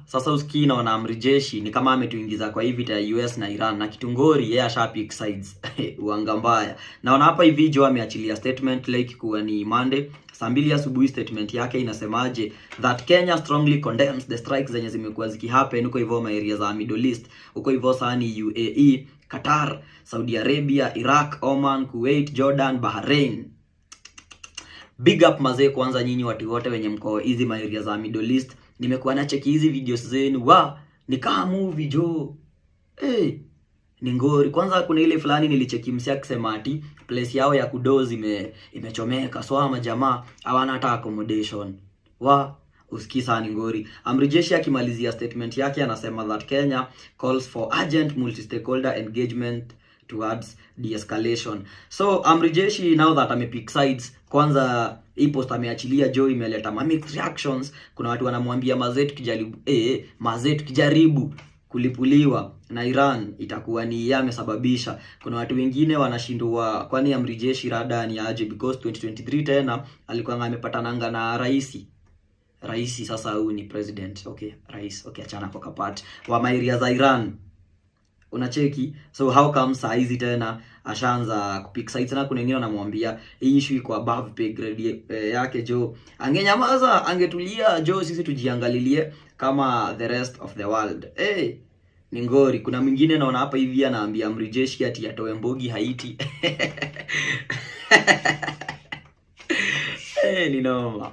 Sasa usikii naona amri jeshi ni kama ametuingiza kwa hii vita ya US na Iran na kitungori yeye ashapick sides. Uanga mbaya. Naona hapa hivi Joe ameachilia statement like kuwa ni Monday saa 2 asubuhi. Statement yake inasemaje that Kenya strongly condemns the strikes zenye zimekuwa zikihappen huko hivyo area za Middle East, huko hivyo sani UAE, Qatar, Saudi Arabia, Iraq, Oman, Kuwait, Jordan, Bahrain. Big up mazee kwanza nyinyi watu wote wenye mko hizi area za Middle East. Nimekuwa na cheki hizi videos zenu. Ni kama movie jo. Ni ngori. Kwanza kuna ile fulani nilicheki msia akisema ati place yao ya kudozi imechomeka. So ama jamaa hawana hata accommodation. Usikisa ni ngori. Amri jeshi akimalizia statement yake anasema that Kenya calls for urgent multi-stakeholder engagement towards de-escalation. So amri jeshi now that amepick sides, kwanza hii post ameachilia Joe imeleta mixed reactions. Kuna watu wanamwambia mazee tukijaribu kulipuliwa na Iran itakuwa ni yeye amesababisha. Kuna watu wengine wanashindwa kwani amri jeshi rada ni aje, because 2023 tena alikuwa amepatana na Raisi sasa huyu ni president. Rais. Achana kwa kapati wa mairia za Iran. Unacheki, so how come saa hizi tena ashaanza kupick sides? Na kuna wengine wanamwambia hii issue iko above pay grade yake Joe. Angenyamaza, angetulia Joe, sisi tujiangalilie kama the rest of the world. Ni ngori. Kuna mwingine naona hapa hivi anaambia amri jeshi ati atoe mbogi Haiti. Ni noma.